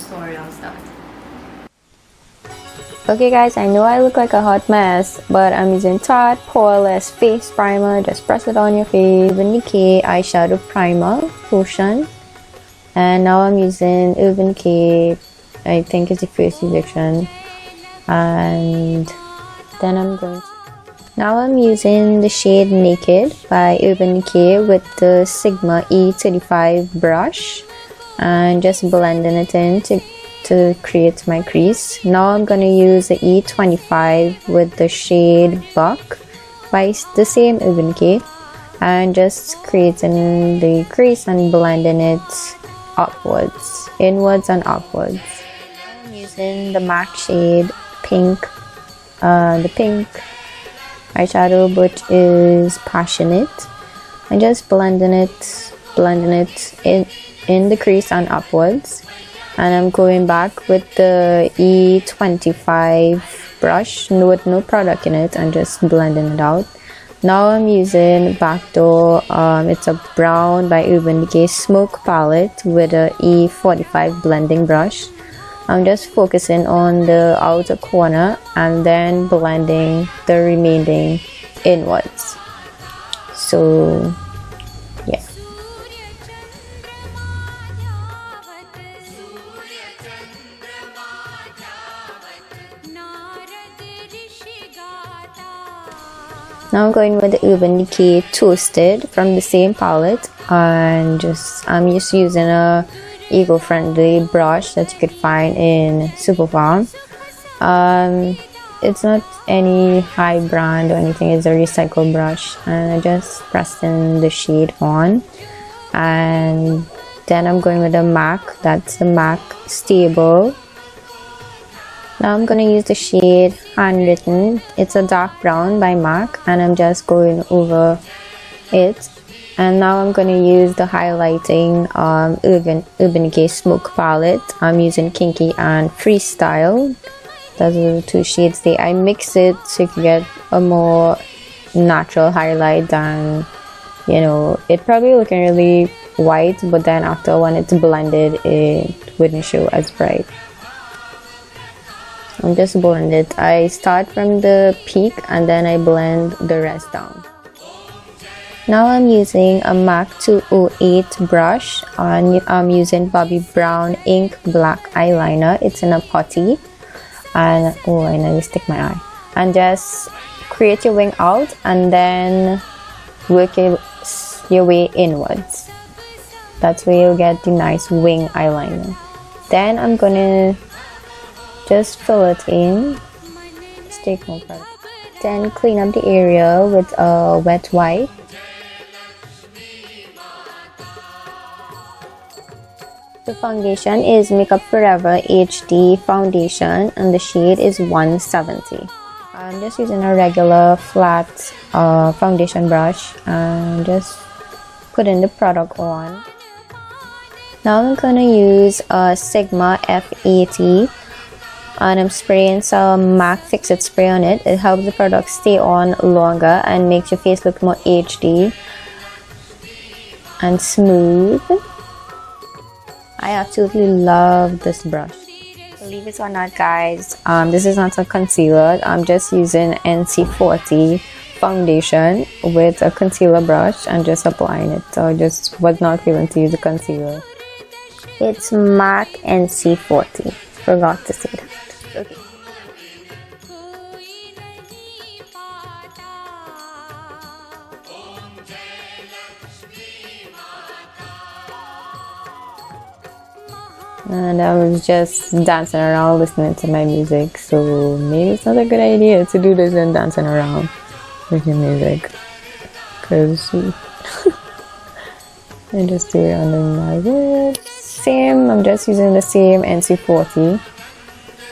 tutorial start. Okay guys, I know I look like a hot mess, but I'm using Tarte Poreless Face Primer. Just press it on your face. Urban Decay Eyeshadow Primer Lotion. And now I'm using Urban Decay, I think it's the first edition. And then now I'm using the shade Naked by Urban Decay with the Sigma E35 brush. And just blending it in to create my crease. Now I'm gonna use the E25 with the shade Buck by the same Urban Decay, and just creating the crease and blending it upwards, inwards and upwards. I'm using the MAC shade Pink, the pink eyeshadow, which is Passionate, and just blending it in the crease and upwards. And I'm going back with the E25 brush with no product in it and just blending it out. Now I'm using Backdoor, it's a brown by Urban Decay Smoke palette with a E45 blending brush. I'm just focusing on the outer corner and then blending the remaining inwards. So yeah. Now I'm going with the Urban Decay Toasted from the same palette, and I'm just using a eco-friendly brush that you could find in Superfarm. It's not any high brand or anything, it's a recycled brush, and I just pressed in the shade on. And then I'm going with the MAC, that's the MAC Stable. Now I'm going to use the shade Handwritten. It's a dark brown by MAC, and I'm just going over it. And now I'm going to use the highlighting Urban Decay Smoke palette. I'm using Kinky and Freestyle. Those are the two shades there. I mix it so you can get a more natural highlight than, you know, it probably looking really white, but then after when it's blended, it wouldn't show as bright. I'm just blending it. I start from the peak and then I blend the rest down. Now I'm using a MAC 208 brush, and I'm using Bobbi Brown Ink Black Eyeliner. It's in a putty, and oh, I nearly stick my eye. And just create your wing out and then work your way inwards. That's where you'll get the nice wing eyeliner. Then I'm gonna just fill it in. Let's take more product. Then clean up the area with a wet wipe. The foundation is Makeup Forever HD foundation, and the shade is 170. I'm just using a regular flat foundation brush and just putting the product on. Now I'm gonna use a Sigma F80. And I'm spraying some MAC Fix It spray on it. It helps the product stay on longer and makes your face look more HD and smooth. I absolutely love this brush. Believe it or not, guys, this is not a concealer. I'm just using NC40 foundation with a concealer brush and just applying it. So I just was not feeling to use a concealer. It's MAC NC40. Forgot to say that. Okay. And I was just dancing around listening to my music, so maybe it's not a good idea to do this and dancing around with your music, because I just do it under my lips. Same, I'm just using the same NC40.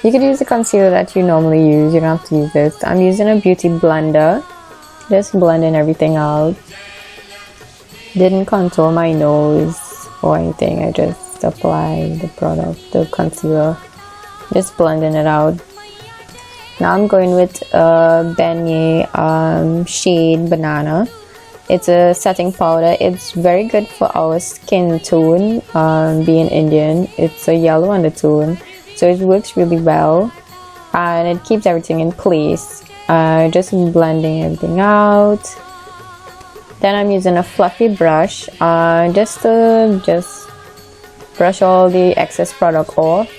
You could use the concealer that you normally use, you don't have to use this. I'm using a beauty blender, just blending everything out. Didn't contour my nose or anything, I just apply the product, the concealer, just blending it out. Now I'm going with Beignet shade Banana. It's a setting powder. It's very good for our skin tone. Being Indian, it's a yellow undertone, so it works really well, and it keeps everything in place. Just blending everything out. Then I'm using a fluffy brush, just to brush all the excess product off.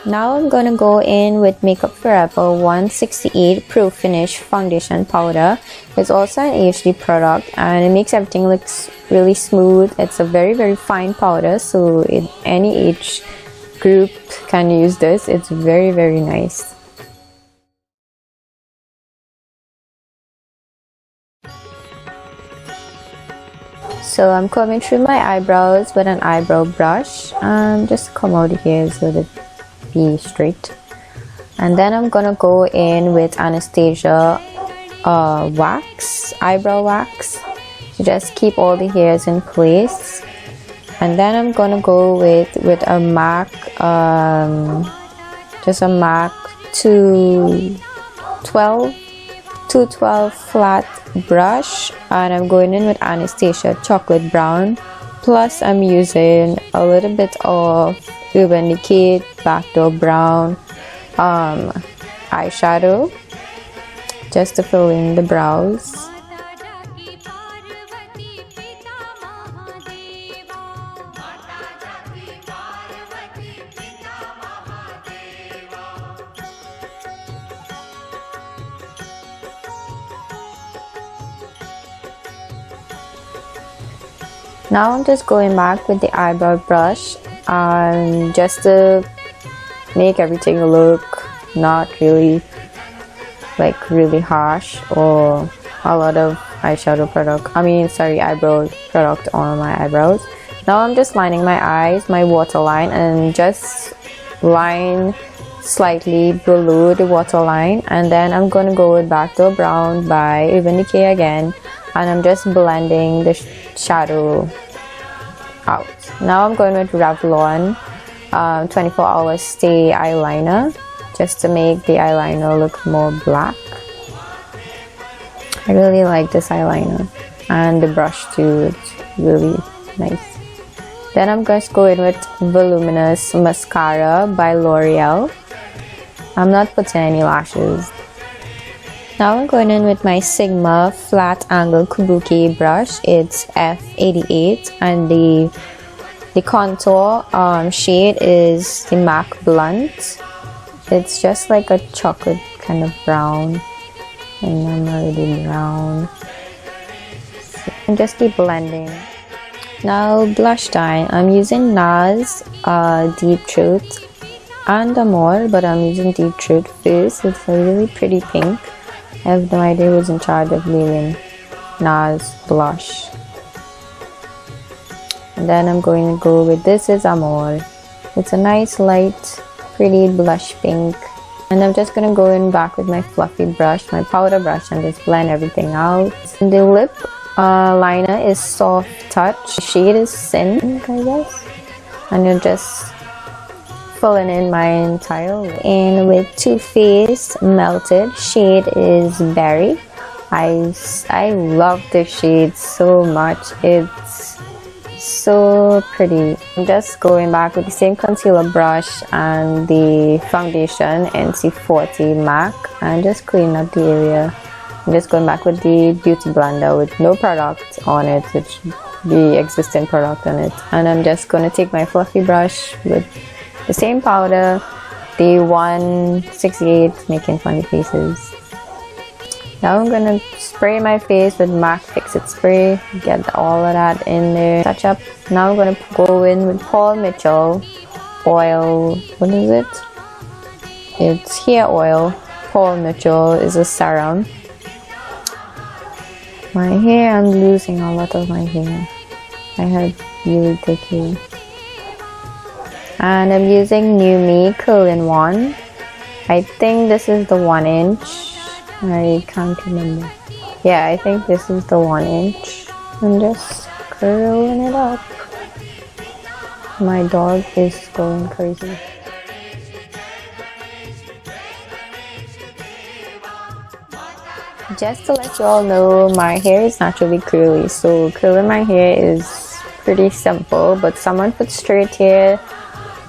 Now I'm gonna go in with Makeup Forever 168 Pro Finish Foundation Powder. It's also an HD product, and it makes everything look really smooth. It's a very fine powder, so any age group can use this. It's very nice. So I'm combing through my eyebrows with an eyebrow brush, and just comb out the hairs with it be straight. And then I'm gonna go in with Anastasia wax, eyebrow wax, to just keep all the hairs in place. And then I'm gonna go with a MAC, just a MAC 212 flat brush, and I'm going in with Anastasia chocolate brown, plus I'm using a little bit of Urban Decay Backdoor Brown eyeshadow, just to fill in the brows. Now I'm just going back with the eyebrow brush, just to make everything look not really harsh or a lot of eyebrow product on my eyebrows. Now I'm just lining my eyes, my waterline, and just line slightly below the waterline, and then I'm gonna go with Backdoor Brown by Urban Decay again, and I'm just blending the shadow out. Now I'm going with Revlon 24-hour Stay eyeliner, just to make the eyeliner look more black. I really like this eyeliner, and the brush too, it's really nice. Then I'm just going with Voluminous Mascara by L'Oreal. I'm not putting any lashes. Now I'm going in with my Sigma Flat Angle Kabuki brush. It's F88, and the contour shade is the MAC Blunt. It's just like a chocolate kind of brown, and I'm already brown. And just keep blending. Now blush time. I'm using NARS Deep Truth and Amore, but I'm using Deep Truth first. It's a really pretty pink. I have no idea who's in charge of leaving NARS blush. And then I'm going to go with This Is Amore. It's a nice light pretty blush pink, and I'm just going to go in back with my fluffy brush, my powder brush, and just blend everything out. And the lip liner is Soft Touch. The shade is Sin, I guess, and you're just filling in my entire lip. And with Too Faced Melted, shade is Berry. I love this shade so much. It's so pretty. I'm just going back with the same concealer brush and the foundation NC40 MAC, and just clean up the area. I'm just going back with the beauty blender with no product on it, which the existing product on it, and I'm just going to take my fluffy brush with the same powder, the 168, making funny faces. Now I'm gonna spray my face with MAC Fix It Spray, get all of that in there, touch up. Now I'm gonna go in with Paul Mitchell oil. What is it? It's hair oil. Paul Mitchell is a serum. My hair, I'm losing a lot of my hair. I had really thick hair. And I'm using New Me Curl-in-One. I think this is the 1 inch. I can't remember. Yeah, I think this is the 1 inch. I'm just curling it up. My dog is going crazy. Just to let you all know, my hair is naturally curly, so curling my hair is pretty simple. But someone put straight hair,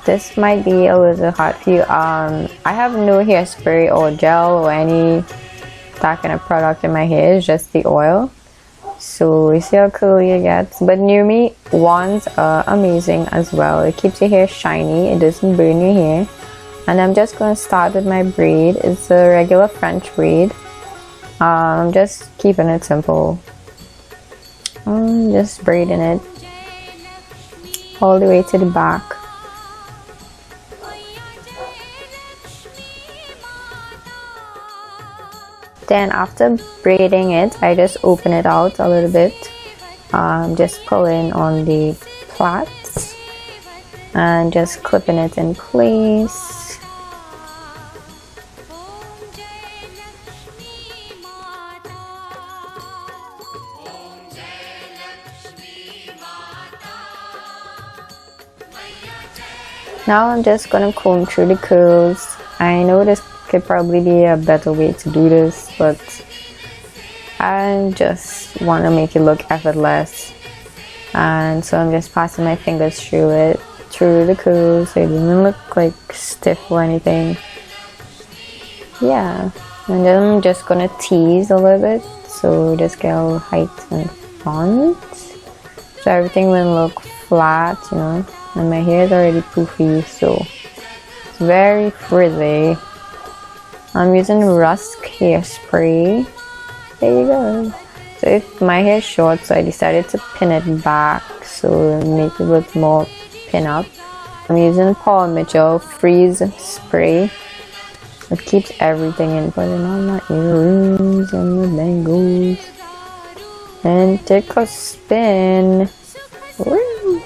this might be a little hard for you. I have no hairspray or gel or any that kind of product in my hair. It's just the oil. So you see how curly it gets. But near me, wands are amazing as well. It keeps your hair shiny. It doesn't burn your hair. And I'm just going to start with my braid. It's a regular French braid. I'm just keeping it simple. I'm just braiding it all the way to the back. Then after braiding it, I just open it out a little bit. Just pulling on the plaits and just clipping it in place. Now I'm just gonna comb through the curls. I know this could probably be a better way to do this, but I just want to make it look effortless, and so I'm just passing my fingers through it, through the curls, so it doesn't look like stiff or anything. Yeah, and then I'm just gonna tease a little bit, so just get a little height and front, so everything will look flat, you know. And my hair is already poofy, so it's very frizzy. I'm using Rusk hairspray. There you go. So if my hair is short, so I decided to pin it back so make it look more pin up. I'm using Paul Mitchell Freeze Spray. It keeps everything in, putting on my earrings and the bangles. And take a spin. Woo.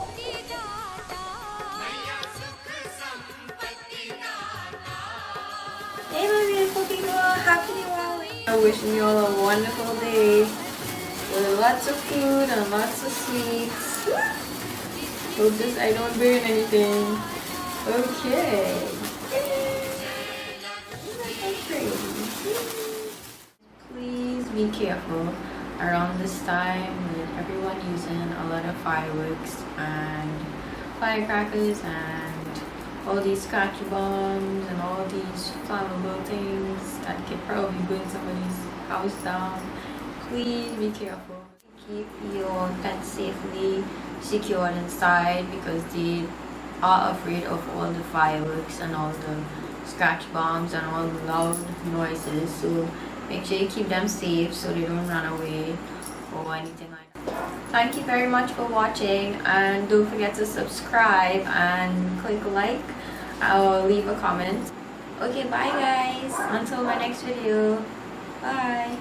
Hey my beautiful people, happy Diwali! I'm wishing you all a wonderful day with lots of food and lots of sweets. Hope this I don't burn anything. Okay. Please be careful around this time with everyone using a lot of fireworks and firecrackers and all these scotch bombs and all these flammable things that could probably burn somebody's house down. Please be careful. Keep your pets safely secured inside because they are afraid of all the fireworks and all the scratch bombs and all the loud noises. So make sure you keep them safe so they don't run away or anything like that. Thank you very much for watching, and don't forget to subscribe and click like or leave a comment. Okay, bye guys, until my next video. Bye.